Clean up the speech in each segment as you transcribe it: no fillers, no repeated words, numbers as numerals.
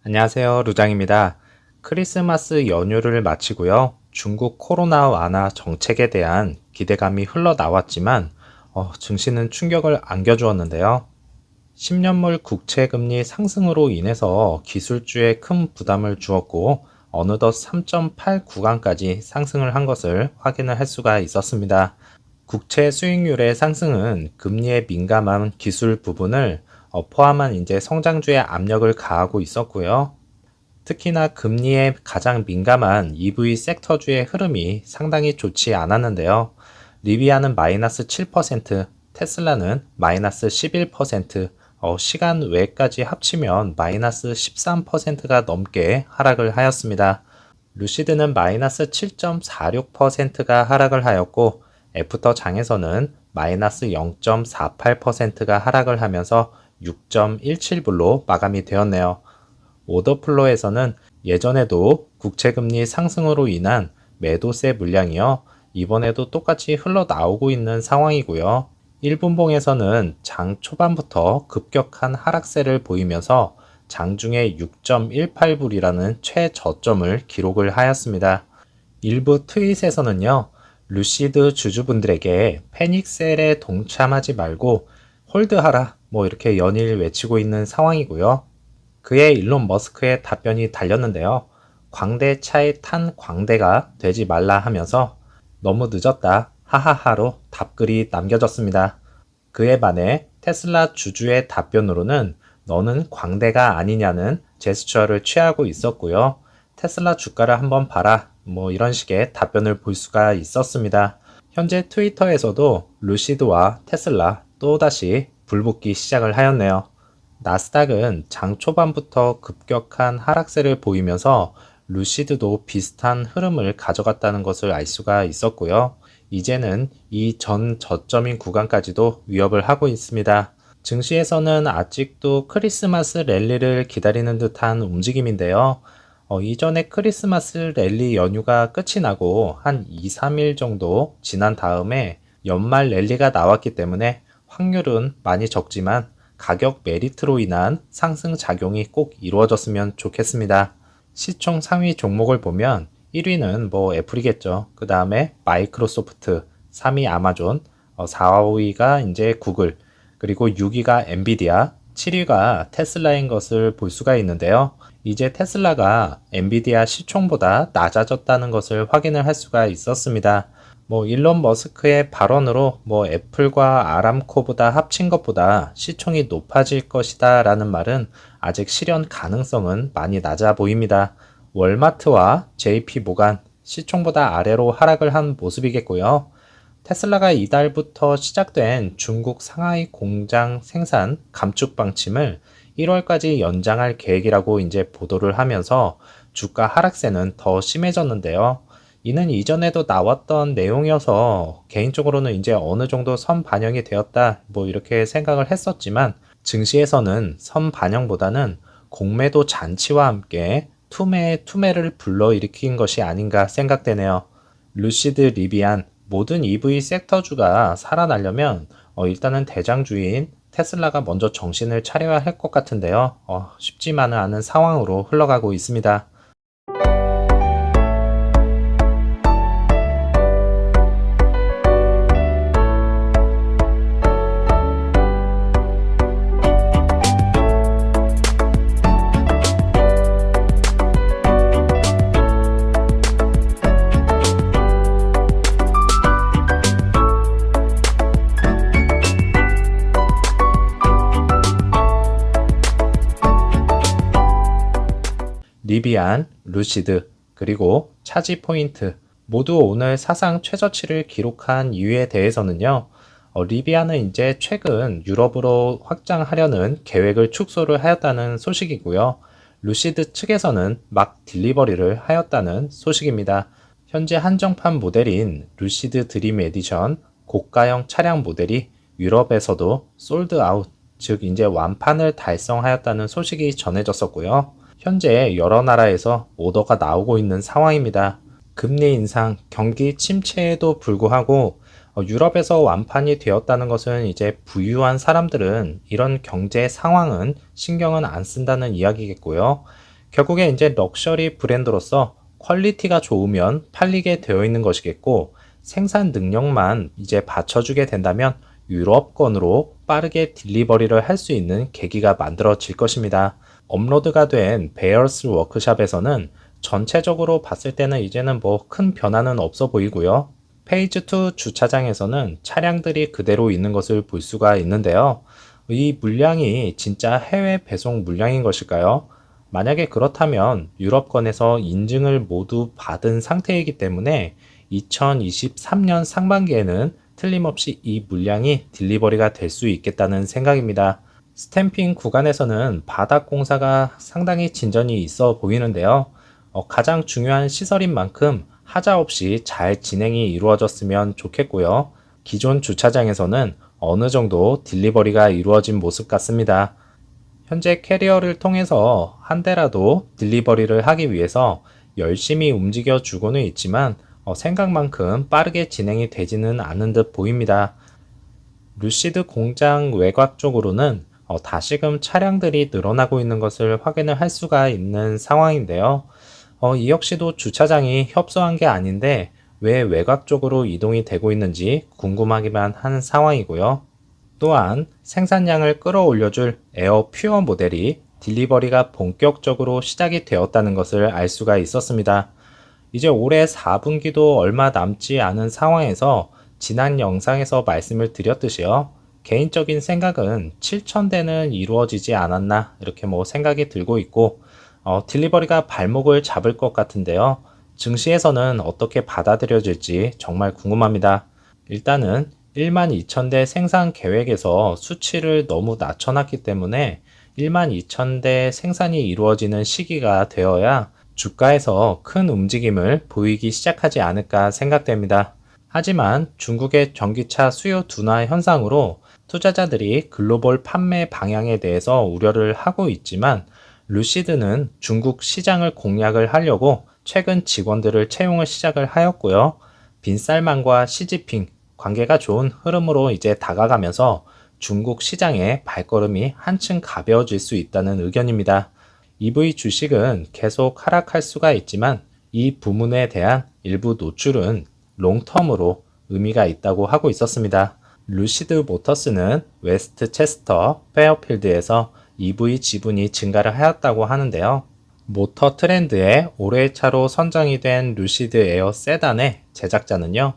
안녕하세요, 루장입니다. 크리스마스 연휴를 마치고요. 중국 코로나 완화 정책에 대한 기대감이 흘러나왔지만 증시는 충격을 안겨주었는데요. 10년물 국채금리 상승으로 인해서 기술주에 큰 부담을 주었고 어느덧 3.8 구간까지 상승을 한 것을 확인을 할 수가 있었습니다. 국채 수익률의 상승은 금리에 민감한 기술 부분을 포함한 이제 성장주에 압력을 가하고 있었고요. 특히나 금리에 가장 민감한 EV 섹터주의 흐름이 상당히 좋지 않았는데요. 리비아는 마이너스 7%, 테슬라는 마이너스 11%, 시간 외까지 합치면 마이너스 13%가 넘게 하락을 하였습니다. 루시드는 마이너스 7.46%가 하락을 하였고 애프터 장에서는 마이너스 0.48%가 하락을 하면서 6.17불로 마감이 되었네요. 오더플로에서는 예전에도 국채금리 상승으로 인한 매도세 물량이요. 이번에도 똑같이 흘러나오고 있는 상황이고요. 1분봉에서는 장 초반부터 급격한 하락세를 보이면서 장중에 6.18불이라는 최저점을 기록을 하였습니다. 일부 트윗에서는요. 루시드 주주분들에게 패닉셀에 동참하지 말고 홀드하라 이렇게 연일 외치고 있는 상황이고요. 그의 일론 머스크의 답변이 달렸는데요. 광대 차에 탄 광대가 되지 말라 하면서 너무 늦었다 하하하로 답글이 남겨졌습니다. 그에 반해 테슬라 주주의 답변으로는 너는 광대가 아니냐는 제스처를 취하고 있었고요. 테슬라 주가를 한번 봐라 이런 식의 답변을 볼 수가 있었습니다. 현재 트위터에서도 루시드와 테슬라 또다시 불붙기 시작을 하였네요. 나스닥은 장 초반부터 급격한 하락세를 보이면서 루시드도 비슷한 흐름을 가져갔다는 것을 알 수가 있었고요. 이제는 이 전 저점인 구간까지도 위협을 하고 있습니다. 증시에서는 아직도 크리스마스 랠리를 기다리는 듯한 움직임인데요. 이전에 크리스마스 랠리 연휴가 끝이 나고 한 2, 3일 정도 지난 다음에 연말 랠리가 나왔기 때문에 확률은 많이 적지만 가격 메리트로 인한 상승 작용이 꼭 이루어졌으면 좋겠습니다. 시총 상위 종목을 보면 1위는 애플이겠죠. 그 다음에 마이크로소프트, 3위 아마존, 4, 5위가 이제 구글, 그리고 6위가 엔비디아, 7위가 테슬라인 것을 볼 수가 있는데요. 이제 테슬라가 엔비디아 시총보다 낮아졌다는 것을 확인을 할 수가 있었습니다. 일론 머스크의 발언으로 애플과 아람코보다 합친 것보다 시총이 높아질 것이다 라는 말은 아직 실현 가능성은 많이 낮아 보입니다. 월마트와 JP 모간 시총보다 아래로 하락을 한 모습이겠고요. 테슬라가 이달부터 시작된 중국 상하이 공장 생산 감축 방침을 1월까지 연장할 계획이라고 이제 보도를 하면서 주가 하락세는 더 심해졌는데요. 이는 이전에도 나왔던 내용이어서 개인적으로는 이제 어느 정도 선 반영이 되었다 이렇게 생각을 했었지만 증시에서는 선 반영보다는 공매도 잔치와 함께 투매를 불러일으킨 것이 아닌가 생각되네요. 루시드 리비안 모든 EV 섹터주가 살아나려면 일단은 대장주인 테슬라가 먼저 정신을 차려야 할 것 같은데요. 쉽지만은 않은 상황으로 흘러가고 있습니다. 리비안, 루시드, 그리고 차지포인트 모두 오늘 사상 최저치를 기록한 이유에 대해서는요. 리비안은 이제 최근 유럽으로 확장하려는 계획을 축소를 하였다는 소식이고요. 루시드 측에서는 막 딜리버리를 하였다는 소식입니다. 현재 한정판 모델인 루시드 드림 에디션 고가형 차량 모델이 유럽에서도 솔드 아웃, 즉 이제 완판을 달성하였다는 소식이 전해졌었고요. 현재 여러 나라에서 오더가 나오고 있는 상황입니다. 금리 인상, 경기 침체에도 불구하고 유럽에서 완판이 되었다는 것은 이제 부유한 사람들은 이런 경제 상황은 신경은 안 쓴다는 이야기겠고요. 결국에 이제 럭셔리 브랜드로서 퀄리티가 좋으면 팔리게 되어 있는 것이겠고, 생산 능력만 이제 받쳐주게 된다면 유럽권으로 빠르게 딜리버리를 할 수 있는 계기가 만들어질 것입니다. 업로드가 된 베어스 워크샵에서는 전체적으로 봤을 때는 이제는 뭐 큰 변화는 없어 보이고요. 페이지 2 주차장에서는 차량들이 그대로 있는 것을 볼 수가 있는데요. 이 물량이 진짜 해외 배송 물량인 것일까요? 만약에 그렇다면 유럽권에서 인증을 모두 받은 상태이기 때문에 2023년 상반기에는 틀림없이 이 물량이 딜리버리가 될 수 있겠다는 생각입니다. 스탬핑 구간에서는 바닥 공사가 상당히 진전이 있어 보이는데요. 가장 중요한 시설인 만큼 하자 없이 잘 진행이 이루어졌으면 좋겠고요. 기존 주차장에서는 어느 정도 딜리버리가 이루어진 모습 같습니다. 현재 캐리어를 통해서 한 대라도 딜리버리를 하기 위해서 열심히 움직여 주고는 있지만 생각만큼 빠르게 진행이 되지는 않은 듯 보입니다. 루시드 공장 외곽 쪽으로는 다시금 차량들이 늘어나고 있는 것을 확인을 할 수가 있는 상황인데요. 이 역시도 주차장이 협소한 게 아닌데 왜 외곽 쪽으로 이동이 되고 있는지 궁금하기만 한 상황이고요. 또한 생산량을 끌어올려줄 에어 퓨어 모델이 딜리버리가 본격적으로 시작이 되었다는 것을 알 수가 있었습니다. 이제 올해 4분기도 얼마 남지 않은 상황에서 지난 영상에서 말씀을 드렸듯이요. 개인적인 생각은 7,000대는 이루어지지 않았나 이렇게 뭐 생각이 들고 있고 딜리버리가 발목을 잡을 것 같은데요. 증시에서는 어떻게 받아들여질지 정말 궁금합니다. 일단은 12,000대 생산 계획에서 수치를 너무 낮춰놨기 때문에 12,000대 생산이 이루어지는 시기가 되어야 주가에서 큰 움직임을 보이기 시작하지 않을까 생각됩니다. 하지만 중국의 전기차 수요 둔화 현상으로 투자자들이 글로벌 판매 방향에 대해서 우려를 하고 있지만 루시드는 중국 시장을 공략을 하려고 최근 직원들을 채용을 시작을 하였고요. 빈살만과 시지핑 관계가 좋은 흐름으로 이제 다가가면서 중국 시장의 발걸음이 한층 가벼워질 수 있다는 의견입니다. EV 주식은 계속 하락할 수가 있지만 이 부문에 대한 일부 노출은 롱텀으로 의미가 있다고 하고 있었습니다. 루시드 모터스는 웨스트 체스터 페어필드에서 EV 지분이 증가를 하였다고 하는데요. 모터 트렌드의 올해의 차로 선정이 된 루시드 에어 세단의 제작자는요.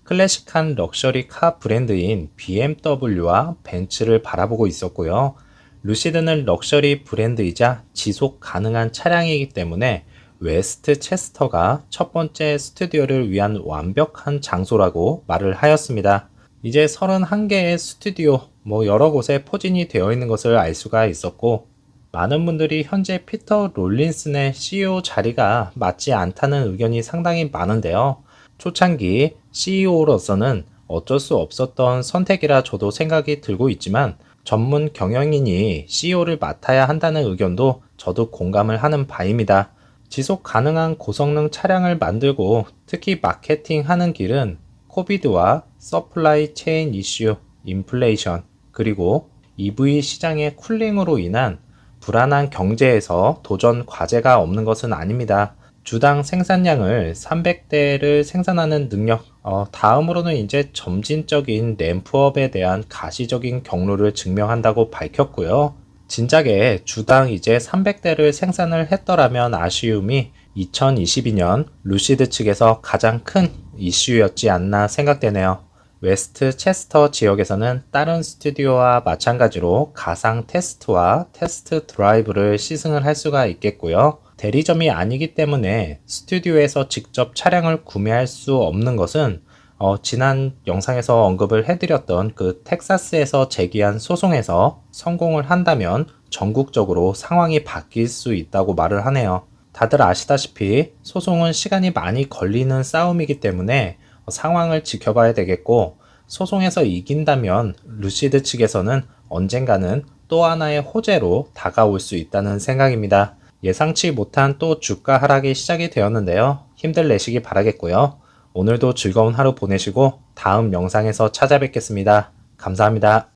클래식한 럭셔리 카 브랜드인 BMW와 벤츠를 바라보고 있었고요. 루시드는 럭셔리 브랜드이자 지속 가능한 차량이기 때문에 웨스트 체스터가 첫 번째 스튜디오를 위한 완벽한 장소라고 말을 하였습니다. 이제 31개의 스튜디오, 여러 곳에 포진이 되어 있는 것을 알 수가 있었고, 많은 분들이 현재 피터 롤린슨의 CEO 자리가 맞지 않다는 의견이 상당히 많은데요. 초창기 CEO로서는 어쩔 수 없었던 선택이라 저도 생각이 들고 있지만, 전문 경영인이 CEO를 맡아야 한다는 의견도 저도 공감을 하는 바입니다. 지속 가능한 고성능 차량을 만들고 특히 마케팅하는 길은 코비드와 서플라이 체인 이슈, 인플레이션, 그리고 EV 시장의 쿨링으로 인한 불안한 경제에서 도전 과제가 없는 것은 아닙니다. 주당 생산량을 300대를 생산하는 능력, 다음으로는 이제 점진적인 램프업에 대한 가시적인 경로를 증명한다고 밝혔고요. 진작에 주당 이제 300대를 생산을 했더라면 아쉬움이 2022년 루시드 측에서 가장 큰 이슈였지 않나 생각되네요. 웨스트 체스터 지역에서는 다른 스튜디오와 마찬가지로 가상 테스트와 테스트 드라이브를 시승을 할 수가 있겠고요. 대리점이 아니기 때문에 스튜디오에서 직접 차량을 구매할 수 없는 것은 지난 영상에서 언급을 해드렸던 그 텍사스에서 제기한 소송에서 성공을 한다면 전국적으로 상황이 바뀔 수 있다고 말을 하네요. 다들 아시다시피 소송은 시간이 많이 걸리는 싸움이기 때문에 상황을 지켜봐야 되겠고, 소송에서 이긴다면 루시드 측에서는 언젠가는 또 하나의 호재로 다가올 수 있다는 생각입니다. 예상치 못한 또 주가 하락이 시작이 되었는데요. 힘들 내시기 바라겠고요. 오늘도 즐거운 하루 보내시고 다음 영상에서 찾아뵙겠습니다. 감사합니다.